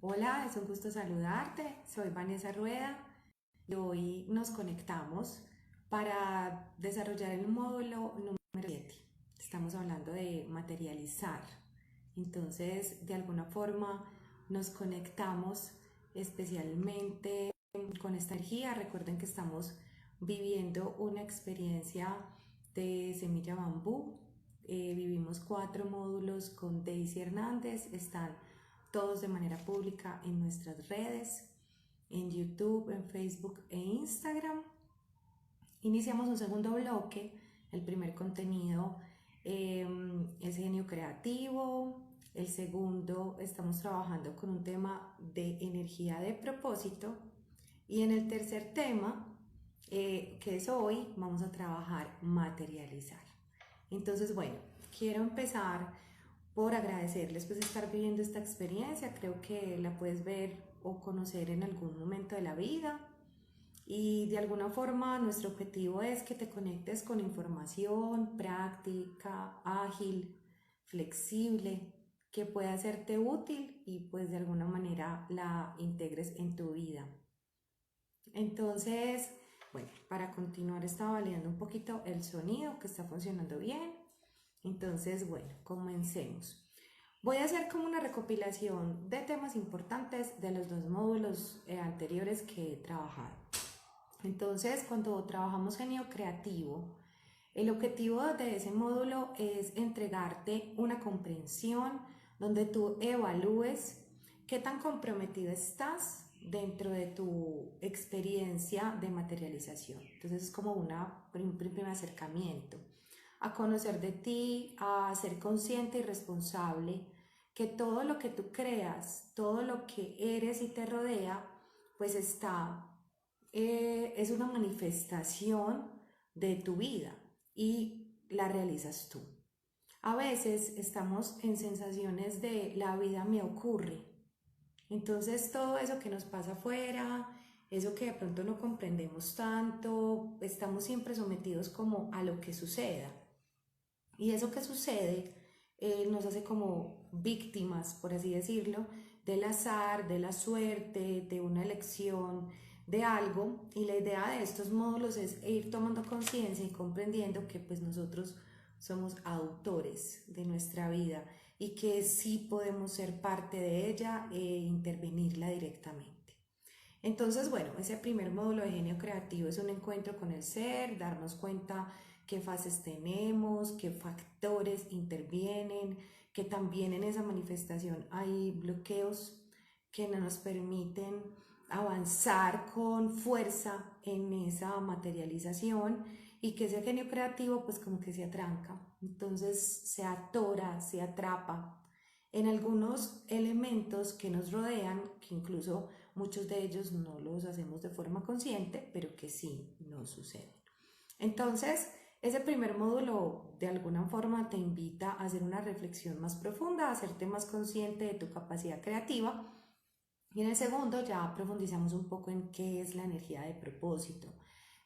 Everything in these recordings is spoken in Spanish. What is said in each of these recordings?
Hola, es un gusto saludarte. Soy Vanessa Rueda y hoy nos conectamos para desarrollar el módulo número 7. Estamos hablando de materializar. Entonces, de alguna forma nos conectamos especialmente con esta energía. Recuerden que estamos viviendo una experiencia de semilla bambú. Vivimos 4 módulos con Daisy Hernández. Están todos de manera pública en nuestras redes, en YouTube, en Facebook e Instagram. Iniciamos un segundo bloque. El primer contenido es genio creativo. El segundo, estamos trabajando con un tema de energía de propósito. Y en el tercer tema, que es hoy, vamos a trabajar materializar. Entonces, bueno, quiero empezar por agradecerles pues estar viviendo esta experiencia. Creo que la puedes ver o conocer en algún momento de la vida y de alguna forma nuestro objetivo es que te conectes con información práctica, ágil, flexible, que pueda serte útil y pues de alguna manera la integres en tu vida. Entonces, bueno, para continuar estaba validando un poquito el sonido que está funcionando bien. Entonces, bueno, comencemos. Voy a hacer como una recopilación de temas importantes de los 2 módulos anteriores que he trabajado. Entonces, cuando trabajamos genio creativo, el objetivo de ese módulo es entregarte una comprensión donde tú evalúes qué tan comprometido estás dentro de tu experiencia de materialización. Entonces es como un primer acercamiento a conocer de ti, a ser consciente y responsable que todo lo que tú creas, todo lo que eres y te rodea, pues es una manifestación de tu vida y la realizas tú. A veces estamos en sensaciones de la vida me ocurre. Entonces todo eso que nos pasa afuera, eso que de pronto no comprendemos tanto, estamos siempre sometidos como a lo que suceda. Y eso que sucede nos hace como víctimas, por así decirlo, del azar, de la suerte, de una elección, de algo. Y la idea de estos módulos es ir tomando conciencia y comprendiendo que pues nosotros somos autores de nuestra vida y que sí podemos ser parte de ella e intervenirla directamente. Entonces, bueno, ese primer módulo de genio creativo es un encuentro con el ser, darnos cuenta qué fases tenemos, qué factores intervienen, que también en esa manifestación hay bloqueos que no nos permiten avanzar con fuerza en esa materialización y que ese genio creativo pues como que se atranca, entonces se atora, se atrapa en algunos elementos que nos rodean, que incluso muchos de ellos no los hacemos de forma consciente, pero que sí nos suceden. Entonces, ese primer módulo de alguna forma te invita a hacer una reflexión más profunda, a hacerte más consciente de tu capacidad creativa. Y en el segundo ya profundizamos un poco en qué es la energía de propósito,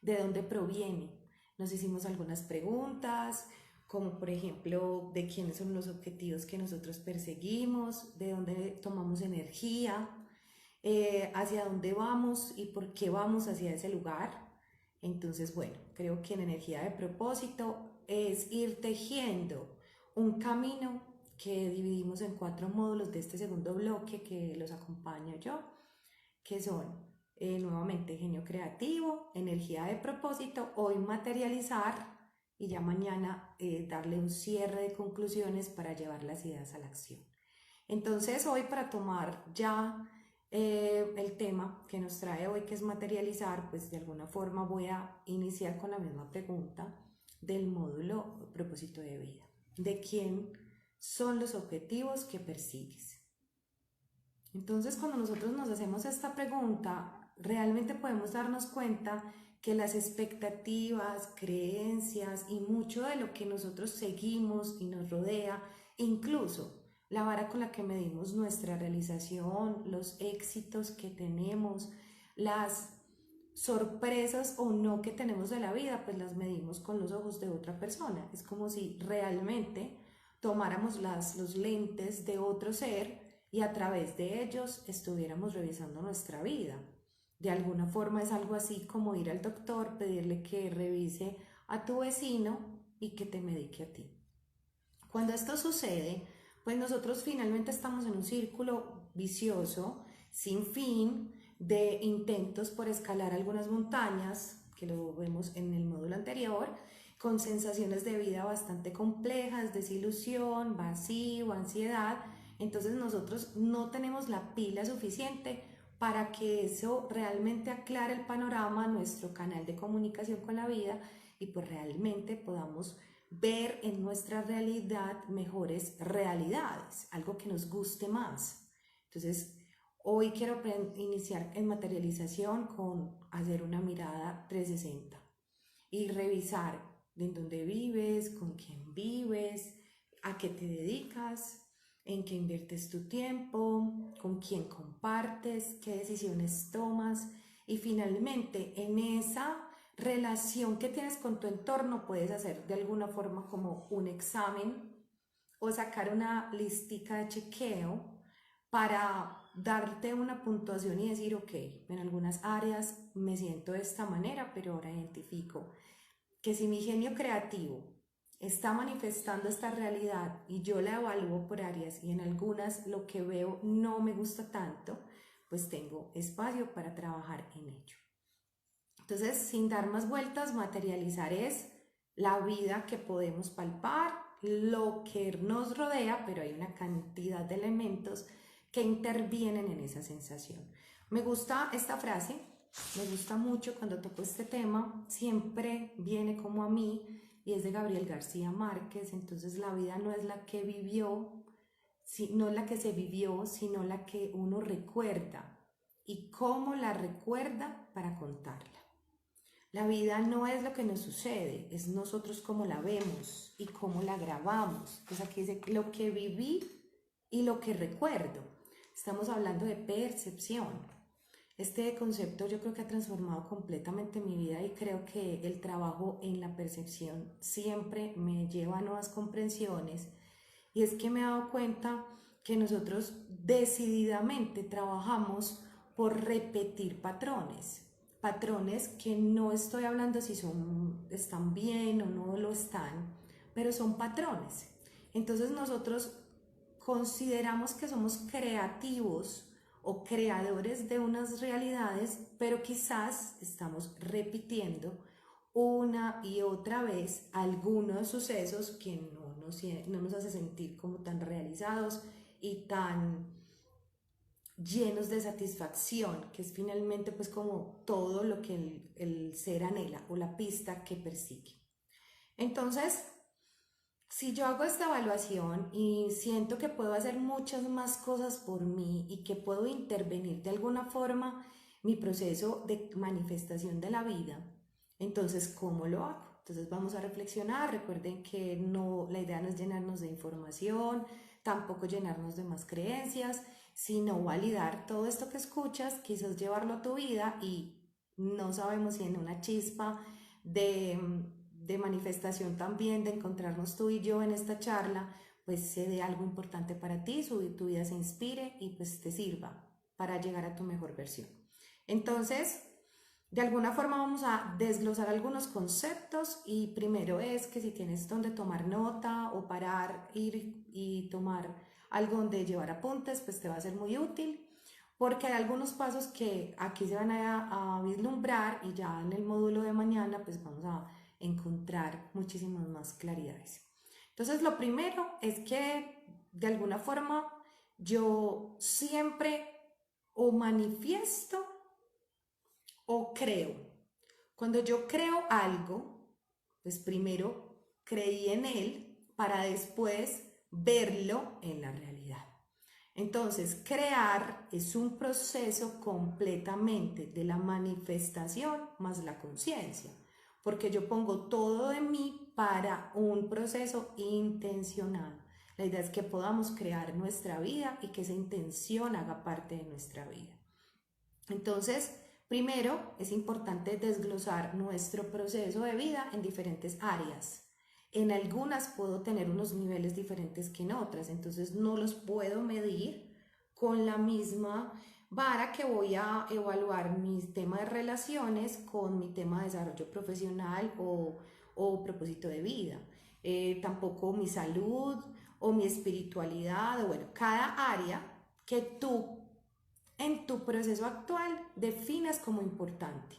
de dónde proviene. Nos hicimos algunas preguntas, como por ejemplo, de quiénes son los objetivos que nosotros perseguimos, de dónde tomamos energía, hacia dónde vamos y por qué vamos hacia ese lugar. Entonces, bueno, creo que en energía de propósito es ir tejiendo un camino que dividimos en 4 módulos de este segundo bloque que los acompaño yo, que son nuevamente genio creativo, energía de propósito, hoy materializar y ya mañana darle un cierre de conclusiones para llevar las ideas a la acción. Entonces hoy para tomar ya el tema que nos trae hoy, que es materializar, pues de alguna forma voy a iniciar con la misma pregunta del módulo propósito de vida. ¿De quién son los objetivos que persigues? Entonces, cuando nosotros nos hacemos esta pregunta, realmente podemos darnos cuenta que las expectativas, creencias y mucho de lo que nosotros seguimos y nos rodea, incluso la vara con la que medimos nuestra realización, los éxitos que tenemos, las sorpresas o no que tenemos de la vida, pues las medimos con los ojos de otra persona. Es como si realmente tomáramos los lentes de otro ser y a través de ellos estuviéramos revisando nuestra vida. De alguna forma es algo así como ir al doctor, pedirle que revise a tu vecino y que te medique a ti. Cuando esto sucede, pues nosotros finalmente estamos en un círculo vicioso, sin fin, de intentos por escalar algunas montañas, que lo vemos en el módulo anterior, con sensaciones de vida bastante complejas, desilusión, vacío, ansiedad. Entonces nosotros no tenemos la pila suficiente para que eso realmente aclare el panorama, nuestro canal de comunicación con la vida, y pues realmente podamos ver en nuestra realidad mejores realidades, algo que nos guste más. Entonces, hoy quiero iniciar en materialización con hacer una mirada 360 y revisar en dónde vives, con quién vives, a qué te dedicas, en qué inviertes tu tiempo, con quién compartes, qué decisiones tomas y finalmente en esa relación que tienes con tu entorno puedes hacer de alguna forma como un examen o sacar una listica de chequeo para darte una puntuación y decir, ok, en algunas áreas me siento de esta manera, pero ahora identifico que si mi genio creativo está manifestando esta realidad y yo la evalúo por áreas y en algunas lo que veo no me gusta tanto, pues tengo espacio para trabajar en ello. Entonces, sin dar más vueltas, materializar es la vida que podemos palpar, lo que nos rodea, pero hay una cantidad de elementos que intervienen en esa sensación. Me gusta esta frase, me gusta mucho cuando toco este tema, siempre viene como a mí y es de Gabriel García Márquez. Entonces la vida no es la que vivió, no es la que se vivió, sino la que uno recuerda y cómo la recuerda para contarla. La vida no es lo que nos sucede, es nosotros cómo la vemos y cómo la grabamos. Entonces aquí dice lo que viví y lo que recuerdo. Estamos hablando de percepción. Este concepto yo creo que ha transformado completamente mi vida y creo que el trabajo en la percepción siempre me lleva a nuevas comprensiones. Y es que me he dado cuenta que nosotros decididamente trabajamos por repetir patrones. Patrones que no estoy hablando si están bien o no lo están, pero son patrones. Entonces nosotros consideramos que somos creativos o creadores de unas realidades, pero quizás estamos repitiendo una y otra vez algunos sucesos que no nos hace sentir como tan realizados y tan llenos de satisfacción, que es finalmente pues como todo lo que el ser anhela o la pista que persigue. Entonces, si yo hago esta evaluación y siento que puedo hacer muchas más cosas por mí y que puedo intervenir de alguna forma mi proceso de manifestación de la vida, entonces, ¿cómo lo hago? Entonces vamos a reflexionar. Recuerden que la idea no es llenarnos de información, tampoco llenarnos de más creencias, sino validar todo esto que escuchas, quizás llevarlo a tu vida y no sabemos si en una chispa de manifestación también, de encontrarnos tú y yo en esta charla, pues se dé algo importante para ti, tu vida se inspire y pues te sirva para llegar a tu mejor versión. Entonces, de alguna forma vamos a desglosar algunos conceptos y primero es que si tienes donde tomar nota o parar, ir y tomar algo donde llevar apuntes, pues te va a ser muy útil porque hay algunos pasos que aquí se van a vislumbrar y ya en el módulo de mañana pues vamos a encontrar muchísimas más claridades. Entonces lo primero es que de alguna forma yo siempre o manifiesto o creo. Cuando yo creo algo, pues primero creí en él para después verlo en la realidad. Entonces, crear es un proceso completamente de la manifestación más la conciencia, porque yo pongo todo de mí para un proceso intencionado. La idea es que podamos crear nuestra vida y que esa intención haga parte de nuestra vida. Entonces, primero es importante desglosar nuestro proceso de vida en diferentes áreas. En algunas puedo tener unos niveles diferentes que en otras, entonces no los puedo medir con la misma vara que voy a evaluar mi tema de relaciones con mi tema de desarrollo profesional o propósito de vida. Tampoco mi salud o mi espiritualidad, o bueno, cada área que tú en tu proceso actual definas como importante.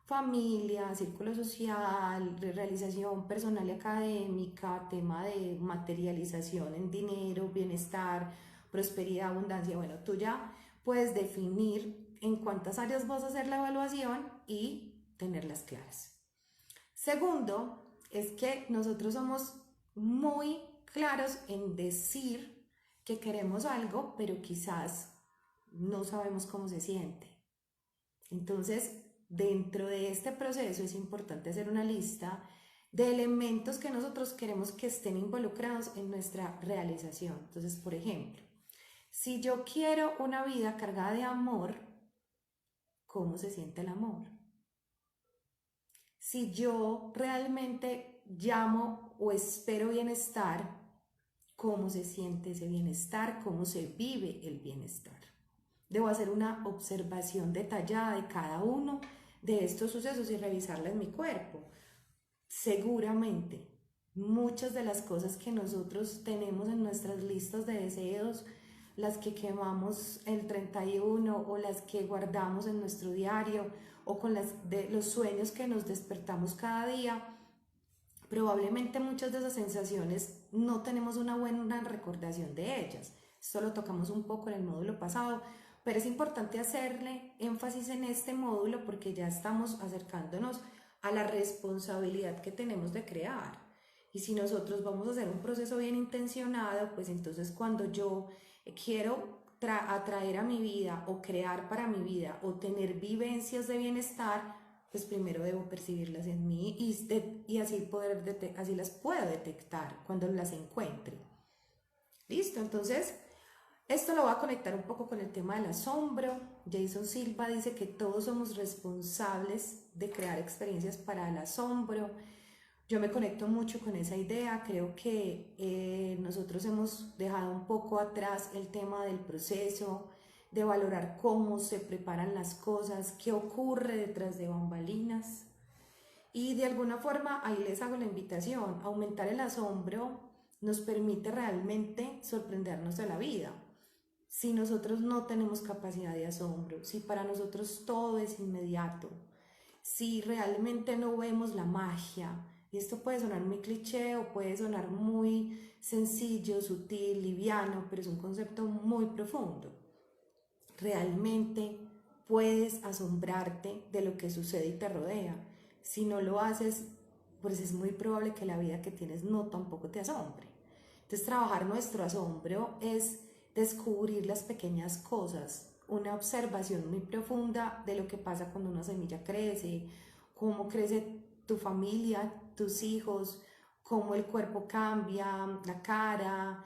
Familia, círculo social, realización personal y académica, tema de materialización en dinero, bienestar, prosperidad, abundancia. Bueno, tú ya puedes definir en cuántas áreas vas a hacer la evaluación y tenerlas claras. Segundo, es que nosotros somos muy claros en decir que queremos algo, pero quizás no sabemos cómo se siente. Entonces, dentro de este proceso es importante hacer una lista de elementos que nosotros queremos que estén involucrados en nuestra realización. Entonces, por ejemplo, si yo quiero una vida cargada de amor, ¿cómo se siente el amor? Si yo realmente llamo o espero bienestar, ¿cómo se siente ese bienestar? ¿Cómo se vive el bienestar? Debo hacer una observación detallada de cada uno de estos sucesos y revisarla en mi cuerpo. Seguramente, muchas de las cosas que nosotros tenemos en nuestras listas de deseos, las que quemamos el 31 o las que guardamos en nuestro diario o con los sueños que nos despertamos cada día, probablemente muchas de esas sensaciones no tenemos una buena recordación de ellas. Esto lo tocamos un poco en el módulo pasado, pero es importante hacerle énfasis en este módulo porque ya estamos acercándonos a la responsabilidad que tenemos de crear. Y si nosotros vamos a hacer un proceso bien intencionado, pues entonces cuando yo quiero atraer a mi vida o crear para mi vida o tener vivencias de bienestar, pues primero debo percibirlas en mí y así las puedo detectar cuando las encuentre. Listo, entonces esto lo va a conectar un poco con el tema del asombro. Jason Silva dice que todos somos responsables de crear experiencias para el asombro. Yo me conecto mucho con esa idea, creo que nosotros hemos dejado un poco atrás el tema del proceso, de valorar cómo se preparan las cosas, qué ocurre detrás de bambalinas. Y de alguna forma ahí les hago la invitación, aumentar el asombro nos permite realmente sorprendernos de la vida. Si nosotros no tenemos capacidad de asombro, si para nosotros todo es inmediato, si realmente no vemos la magia, y esto puede sonar muy cliché o puede sonar muy sencillo, sutil, liviano, pero es un concepto muy profundo. Realmente puedes asombrarte de lo que sucede y te rodea. Si no lo haces, pues es muy probable que la vida que tienes no tampoco te asombre. Entonces, trabajar nuestro asombro es descubrir las pequeñas cosas, una observación muy profunda de lo que pasa cuando una semilla crece, cómo crece tu familia, tus hijos, cómo el cuerpo cambia, la cara,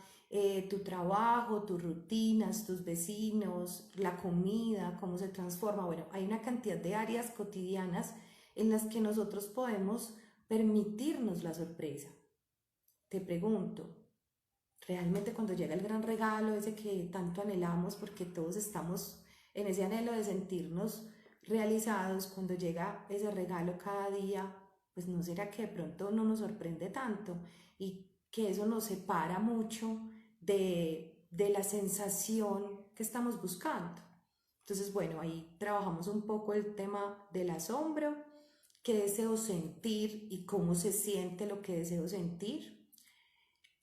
tu trabajo, tus rutinas, tus vecinos, la comida, cómo se transforma. Bueno, hay una cantidad de áreas cotidianas en las que nosotros podemos permitirnos la sorpresa. Te pregunto, realmente cuando llega el gran regalo, ese que tanto anhelamos, porque todos estamos en ese anhelo de sentirnos realizados, cuando llega ese regalo cada día, pues no será que de pronto no nos sorprende tanto y que eso nos separa mucho de la sensación que estamos buscando. Entonces, bueno, ahí trabajamos un poco el tema del asombro, qué deseo sentir y cómo se siente lo que deseo sentir.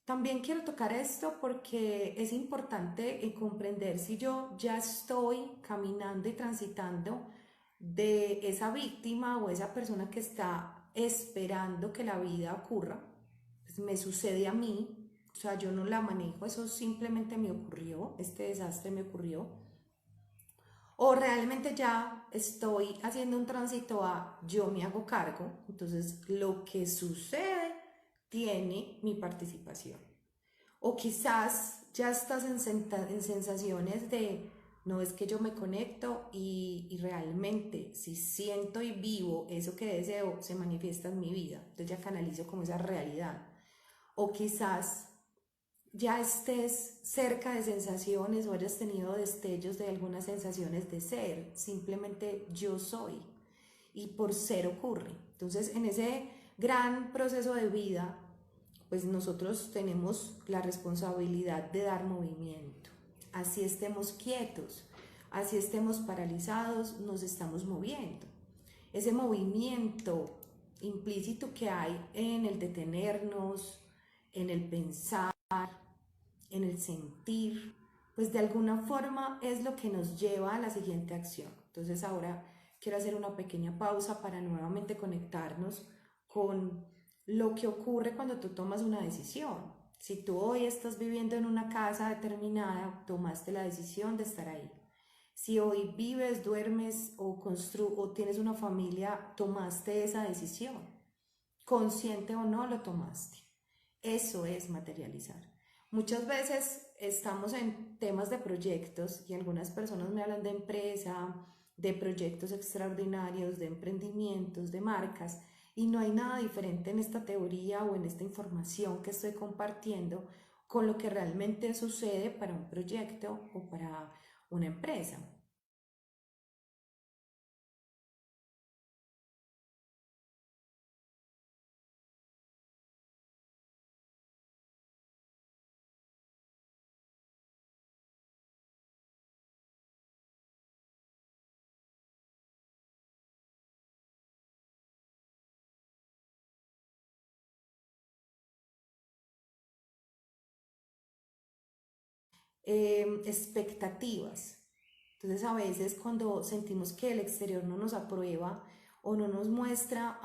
También quiero tocar esto porque es importante comprender si yo ya estoy caminando y transitando de esa víctima o esa persona que está esperando que la vida ocurra. Pues me sucede a mí, o sea, yo no la manejo, eso simplemente me ocurrió, este desastre me ocurrió. O realmente ya estoy haciendo un tránsito a yo me hago cargo, entonces lo que sucede tiene mi participación. O quizás ya estás en sensaciones de, no es que yo me conecto y realmente si siento y vivo eso que deseo, se manifiesta en mi vida. Entonces ya canalizo como esa realidad. O quizás ya estés cerca de sensaciones o hayas tenido destellos de algunas sensaciones de ser, simplemente yo soy y por ser ocurre. Entonces en ese gran proceso de vida, pues nosotros tenemos la responsabilidad de dar movimiento. Así estemos quietos, así estemos paralizados, nos estamos moviendo. Ese movimiento implícito que hay en el detenernos, en el pensar, en el sentir, pues de alguna forma es lo que nos lleva a la siguiente acción. Entonces ahora quiero hacer una pequeña pausa para nuevamente conectarnos con lo que ocurre cuando tú tomas una decisión. Si tú hoy estás viviendo en una casa determinada, tomaste la decisión de estar ahí. Si hoy vives, duermes o tienes una familia, tomaste esa decisión. Consciente o no, lo tomaste. Eso es materializar. Muchas veces estamos en temas de proyectos y algunas personas me hablan de empresa, de proyectos extraordinarios, de emprendimientos, de marcas, y no hay nada diferente en esta teoría o en esta información que estoy compartiendo con lo que realmente sucede para un proyecto o para una empresa. Expectativas. Entonces a veces cuando sentimos que el exterior no nos aprueba o no nos muestra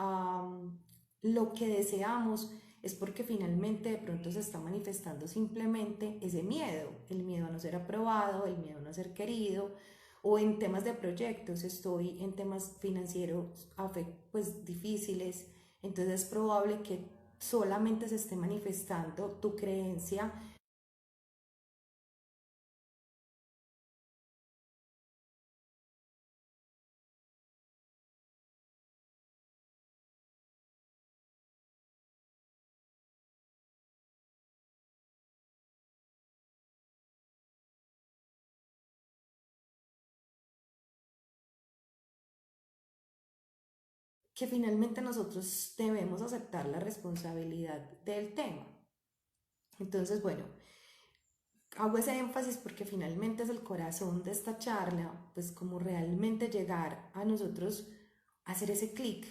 lo que deseamos, es porque finalmente de pronto se está manifestando simplemente ese miedo, el miedo a no ser aprobado, el miedo a no ser querido, o en temas de proyectos, estoy en temas financieros pues difíciles, entonces es probable que solamente se esté manifestando tu creencia que finalmente nosotros debemos aceptar la responsabilidad del tema. Entonces, bueno, hago ese énfasis porque finalmente es el corazón de esta charla, pues como realmente llegar a nosotros a hacer ese clic,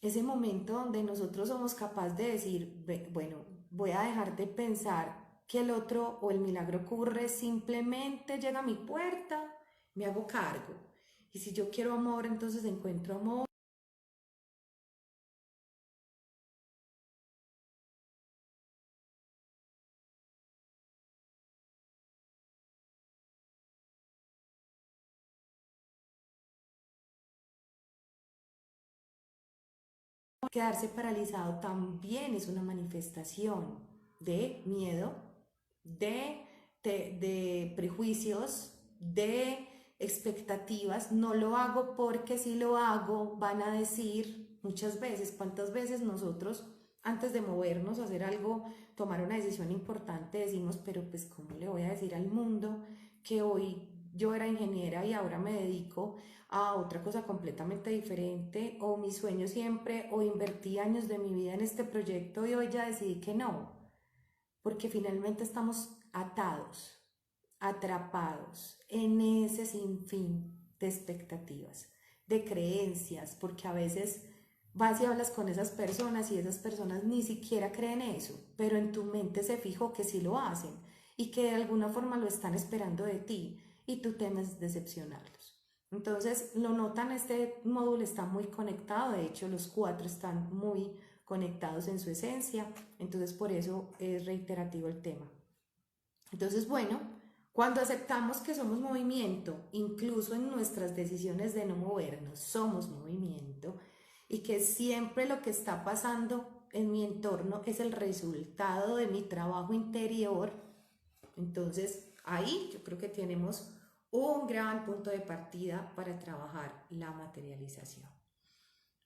ese momento donde nosotros somos capaces de decir, bueno, voy a dejar de pensar que el otro o el milagro ocurre, simplemente llega a mi puerta, me hago cargo. Y si yo quiero amor, entonces encuentro amor. Quedarse paralizado también es una manifestación de miedo, de prejuicios, de expectativas. No lo hago porque si lo hago van a decir muchas veces, cuántas veces nosotros antes de movernos a hacer algo, tomar una decisión importante, decimos, pero pues ¿cómo le voy a decir al mundo que hoy yo era ingeniera y ahora me dedico a otra cosa completamente diferente, o mi sueño siempre, o invertí años de mi vida en este proyecto y hoy ya decidí que no, porque finalmente estamos atados, atrapados en ese sinfín de expectativas, de creencias, porque a veces vas y hablas con esas personas y esas personas ni siquiera creen eso, pero en tu mente se fijó que sí lo hacen y que de alguna forma lo están esperando de ti y tú temes decepcionarlos. Entonces lo notan, este módulo está muy conectado, de hecho los cuatro están muy conectados en su esencia, entonces por eso es reiterativo el tema. Entonces, bueno, cuando aceptamos que somos movimiento, incluso en nuestras decisiones de no movernos, somos movimiento y que siempre lo que está pasando en mi entorno es el resultado de mi trabajo interior, entonces ahí yo creo que tenemos un gran punto de partida para trabajar la materialización.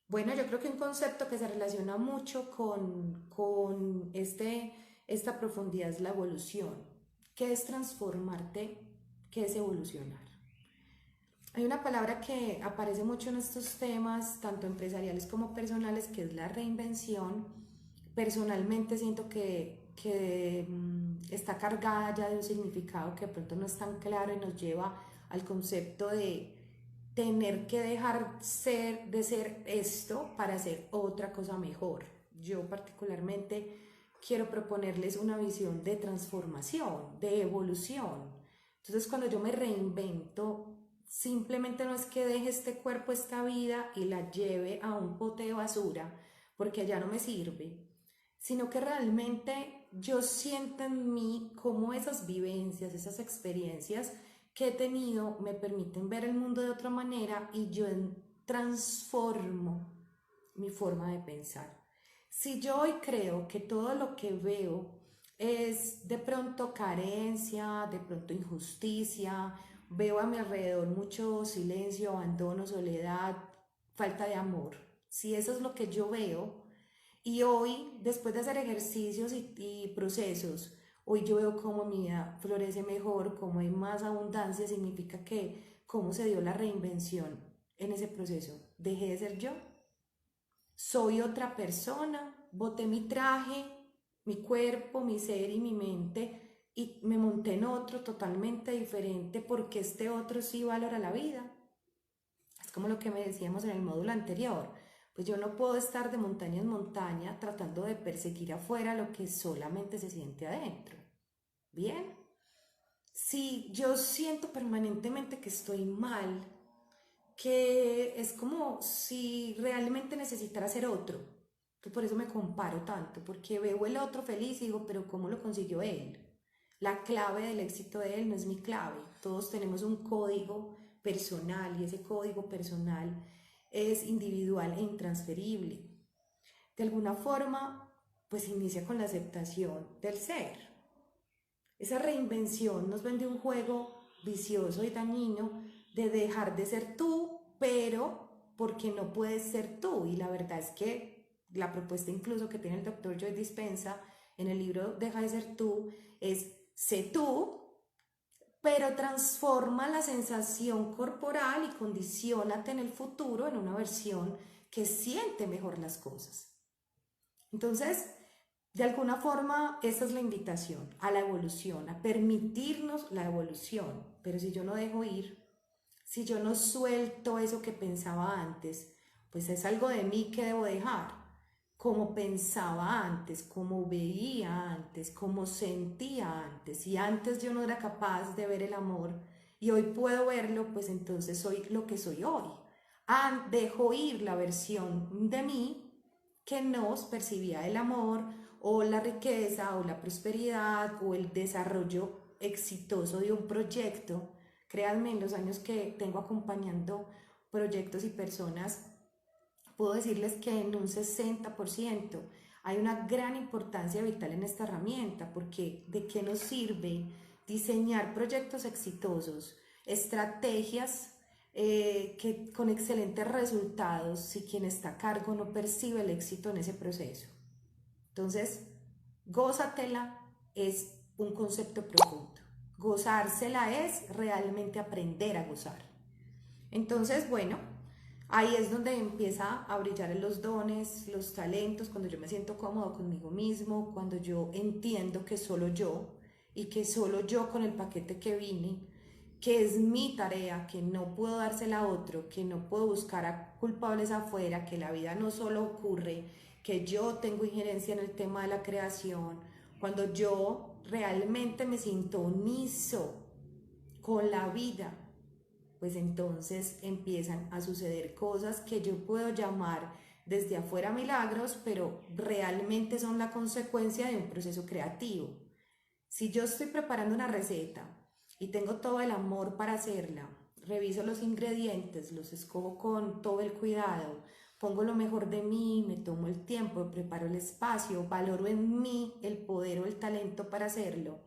Bueno, yo creo que un concepto que se relaciona mucho con esta profundidad es la evolución. ¿Qué es transformarte? ¿Qué es evolucionar? Hay una palabra que aparece mucho en estos temas, tanto empresariales como personales, que es la reinvención. Personalmente siento que está cargada ya de un significado que de pronto no es tan claro y nos lleva al concepto de tener que dejar de ser esto para hacer otra cosa mejor. Yo particularmente quiero proponerles una visión de transformación, de evolución. Entonces cuando yo me reinvento, simplemente no es que deje este cuerpo, esta vida y la lleve a un bote de basura porque ya no me sirve, sino que realmente yo siento en mí cómo esas vivencias, esas experiencias que he tenido me permiten ver el mundo de otra manera y yo transformo mi forma de pensar. Si yo hoy creo que todo lo que veo es de pronto carencia, de pronto injusticia, veo a mi alrededor mucho silencio, abandono, soledad, falta de amor. Si eso es lo que yo veo, y hoy, después de hacer ejercicios y procesos, hoy yo veo cómo mi vida florece mejor, cómo hay más abundancia, significa que cómo se dio la reinvención en ese proceso. Dejé de ser yo, soy otra persona, boté mi traje, mi cuerpo, mi ser y mi mente y me monté en otro totalmente diferente porque este otro sí valora la vida. Es como lo que me decíamos en el módulo anterior. Pues yo no puedo estar de montaña en montaña tratando de perseguir afuera lo que solamente se siente adentro. Bien, si yo siento permanentemente que estoy mal, que es como si realmente necesitara ser otro, que por eso me comparo tanto, porque veo el otro feliz y digo, pero ¿cómo lo consiguió él? La clave del éxito de él no es mi clave. Todos tenemos un código personal y ese código personal es individual e intransferible. De alguna forma, pues inicia con la aceptación del ser. Esa reinvención nos vende un juego vicioso y dañino de dejar de ser tú, pero porque no puedes ser tú. Y la verdad es que la propuesta incluso que tiene el doctor Joe Dispenza en el libro Deja de ser tú es sé tú, pero transforma la sensación corporal y condiciónate en el futuro en una versión que siente mejor las cosas. Entonces, de alguna forma, esa es la invitación a la evolución, a permitirnos la evolución. Pero si yo no dejo ir, si yo no suelto eso que pensaba antes, pues es algo de mí que debo dejar. Como pensaba antes, como veía antes, como sentía antes. Y antes yo no era capaz de ver el amor y hoy puedo verlo, pues entonces soy lo que soy hoy. Dejo ir la versión de mí que no percibía el amor o la riqueza o la prosperidad o el desarrollo exitoso de un proyecto. Créanme, en los años que tengo acompañando proyectos y personas, puedo decirles que en un 60% hay una gran importancia vital en esta herramienta, porque ¿de qué nos sirve diseñar proyectos exitosos, estrategias que con excelentes resultados si quien está a cargo no percibe el éxito en ese proceso? Entonces, gózatela es un concepto profundo. Gozársela es realmente aprender a gozar. Entonces, bueno, ahí es donde empieza a brillar los dones, los talentos, cuando yo me siento cómodo conmigo mismo, cuando yo entiendo que solo yo y que solo yo con el paquete que vine, que es mi tarea, que no puedo dársela a otro, que no puedo buscar a culpables afuera, que la vida no solo ocurre, que yo tengo injerencia en el tema de la creación, cuando yo realmente me sintonizo con la vida, pues entonces empiezan a suceder cosas que yo puedo llamar desde afuera milagros, pero realmente son la consecuencia de un proceso creativo. Si yo estoy preparando una receta y tengo todo el amor para hacerla, reviso los ingredientes, los escojo con todo el cuidado, pongo lo mejor de mí, me tomo el tiempo, preparo el espacio, valoro en mí el poder o el talento para hacerlo.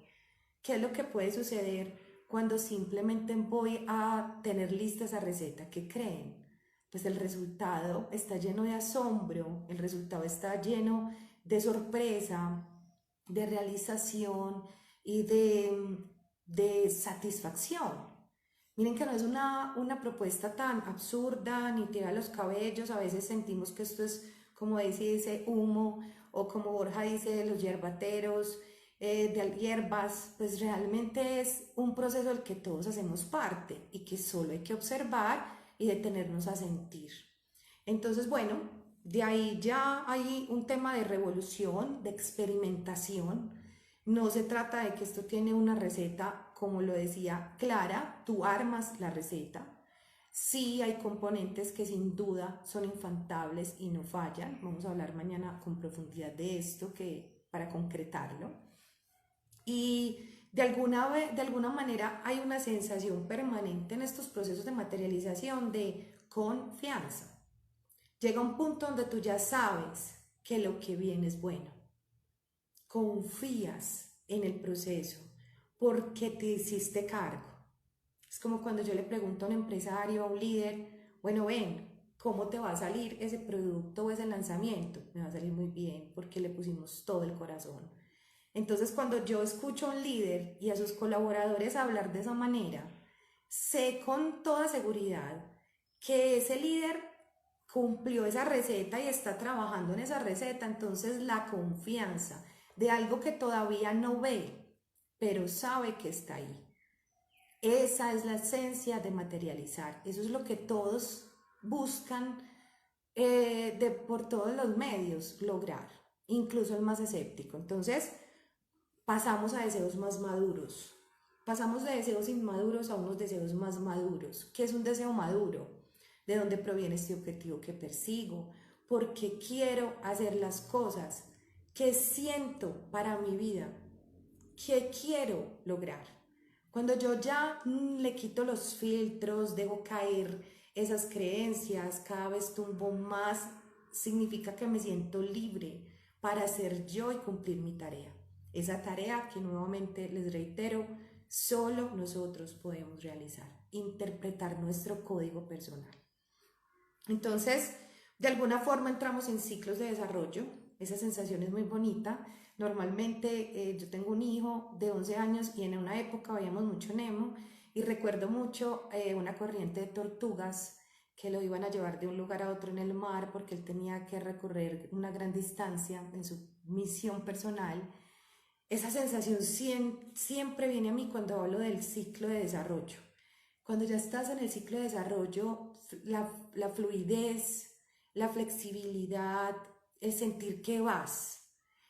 ¿Qué es lo que puede suceder cuando simplemente voy a tener lista esa receta? ¿Qué creen? Pues el resultado está lleno de asombro, el resultado está lleno de sorpresa, de realización y de satisfacción. Miren que no es una propuesta tan absurda ni tira los cabellos. A veces sentimos que esto es, como dice humo, o como Borja dice, los hierbateros, de hierbas. Pues realmente es un proceso del que todos hacemos parte y que solo hay que observar y detenernos a sentir. Entonces, bueno, de ahí ya hay un tema de revolución, de experimentación. No se trata de que esto tiene una receta, como lo decía, clara, tú armas la receta. Sí hay componentes que sin duda son infaltables y no fallan. Vamos a hablar mañana con profundidad de esto para concretarlo. Y de alguna manera hay una sensación permanente en estos procesos de materialización de confianza. Llega un punto donde tú ya sabes que lo que viene es bueno. Confías en el proceso porque te hiciste cargo. Es como cuando yo le pregunto a un empresario, a un líder, bueno, ven, ¿cómo te va a salir ese producto o ese lanzamiento? Me va a salir muy bien porque le pusimos todo el corazón. Entonces, cuando yo escucho a un líder y a sus colaboradores hablar de esa manera, sé con toda seguridad que ese líder cumplió esa receta y está trabajando en esa receta. Entonces, la confianza de algo que todavía no ve, pero sabe que está ahí. Esa es la esencia de materializar. Eso es lo que todos buscan por todos los medios lograr, incluso el más escéptico. Entonces, pasamos a deseos más maduros. Pasamos de deseos inmaduros a unos deseos más maduros. ¿Qué es un deseo maduro? ¿De dónde proviene este objetivo que persigo? ¿Por qué quiero hacer las cosas? ¿Qué siento para mi vida? ¿Qué quiero lograr? Cuando yo ya le quito los filtros, dejo caer esas creencias, cada vez tumbo más, significa que me siento libre para ser yo y cumplir mi tarea. Esa tarea que nuevamente les reitero, solo nosotros podemos realizar, interpretar nuestro código personal. Entonces, de alguna forma entramos en ciclos de desarrollo. Esa sensación es muy bonita. Normalmente yo tengo un hijo de 11 años y en una época veíamos mucho Nemo y recuerdo mucho una corriente de tortugas que lo iban a llevar de un lugar a otro en el mar porque él tenía que recorrer una gran distancia en su misión personal. Esa sensación siempre viene a mí cuando hablo del ciclo de desarrollo. Cuando ya estás en el ciclo de desarrollo, la fluidez, la flexibilidad, el sentir que vas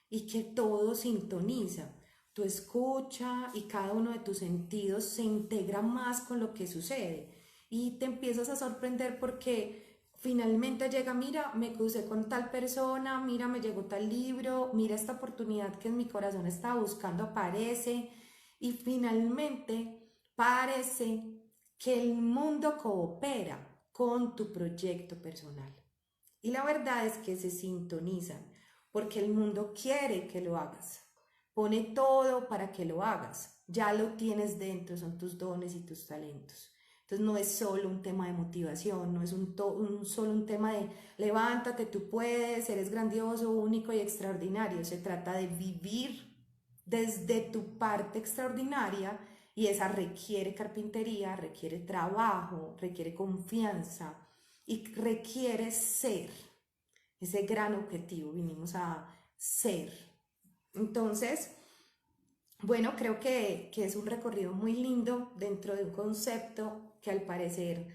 y que todo sintoniza. Tu escucha y cada uno de tus sentidos se integra más con lo que sucede y te empiezas a sorprender porque finalmente llega, mira, me crucé con tal persona, mira, me llegó tal libro, mira esta oportunidad que en mi corazón estaba buscando aparece y finalmente parece que el mundo coopera con tu proyecto personal. Y la verdad es que se sintonizan porque el mundo quiere que lo hagas. Pone todo para que lo hagas. Ya lo tienes dentro, son tus dones y tus talentos. Entonces no es solo un tema de motivación, no es solo un tema de levántate, tú puedes, eres grandioso, único y extraordinario. Se trata de vivir desde tu parte extraordinaria y esa requiere carpintería, requiere trabajo, requiere confianza y requiere ser. Ese gran objetivo, vinimos a ser. Entonces, bueno, creo que es un recorrido muy lindo dentro de un concepto que al parecer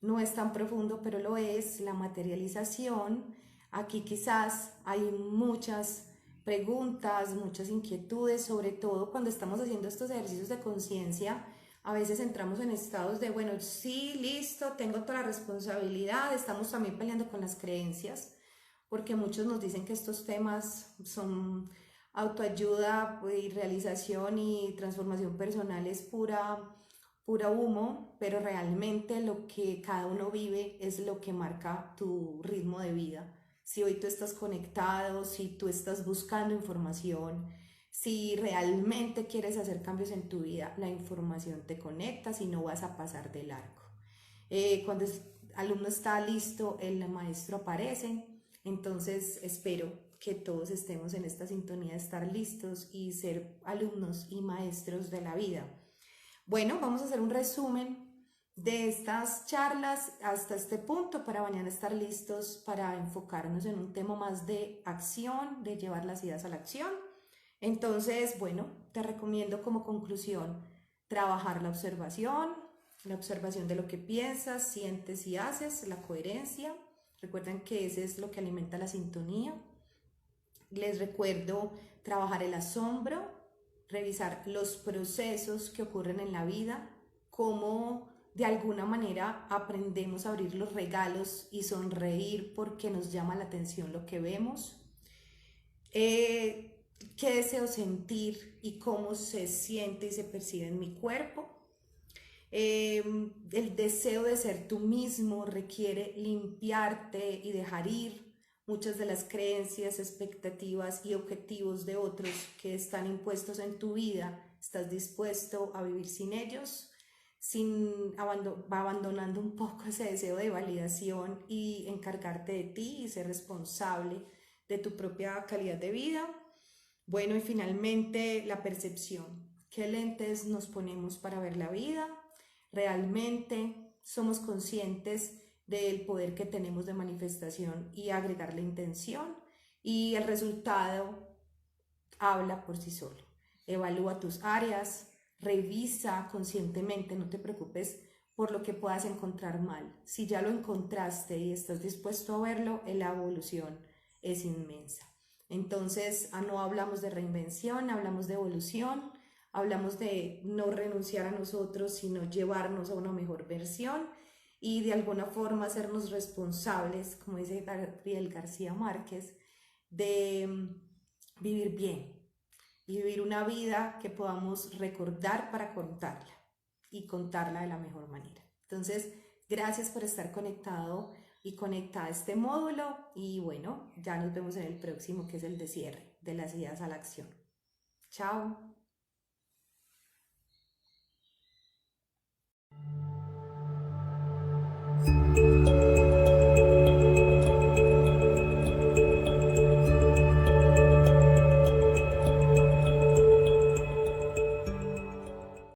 no es tan profundo, pero lo es, la materialización. Aquí quizás hay muchas preguntas, muchas inquietudes, sobre todo cuando estamos haciendo estos ejercicios de conciencia. A veces entramos en estados de, bueno, sí, listo, tengo toda la responsabilidad, estamos también peleando con las creencias, porque muchos nos dicen que estos temas son autoayuda y realización y transformación personal es puro humo, pero realmente lo que cada uno vive es lo que marca tu ritmo de vida. Si hoy tú estás conectado, si tú estás buscando información, si realmente quieres hacer cambios en tu vida, la información te conecta, si no vas a pasar de largo. Cuando el alumno está listo, el maestro aparece, entonces espero que todos estemos en esta sintonía de estar listos y ser alumnos y maestros de la vida. Bueno, vamos a hacer un resumen de estas charlas hasta este punto para mañana estar listos para enfocarnos en un tema más de acción, de llevar las ideas a la acción. Entonces, bueno, te recomiendo como conclusión trabajar la observación de lo que piensas, sientes y haces, la coherencia. Recuerden que ese es lo que alimenta la sintonía. Les recuerdo trabajar el asombro, revisar los procesos que ocurren en la vida, cómo de alguna manera aprendemos a abrir los regalos y sonreír porque nos llama la atención lo que vemos. Qué deseo sentir y cómo se siente y se percibe en mi cuerpo. El deseo de ser tú mismo requiere limpiarte y dejar ir muchas de las creencias, expectativas y objetivos de otros que están impuestos en tu vida. ¿Estás dispuesto a vivir sin ellos? Va abandonando un poco ese deseo de validación y encargarte de ti y ser responsable de tu propia calidad de vida. Bueno, y finalmente la percepción. ¿Qué lentes nos ponemos para ver la vida? ¿Realmente somos conscientes del poder que tenemos de manifestación y agregar la intención? Y el resultado habla por sí solo. Evalúa tus áreas, revisa conscientemente, no te preocupes por lo que puedas encontrar mal. Si ya lo encontraste y estás dispuesto a verlo, la evolución es inmensa. Entonces, no hablamos de reinvención, hablamos de evolución, hablamos de no renunciar a nosotros, sino llevarnos a una mejor versión y de alguna forma hacernos responsables, como dice Gabriel García Márquez, de vivir bien y vivir una vida que podamos recordar para contarla y contarla de la mejor manera. Entonces, gracias por estar conectado y conectada a este módulo y bueno, ya nos vemos en el próximo que es el de cierre de las ideas a la acción. Chao.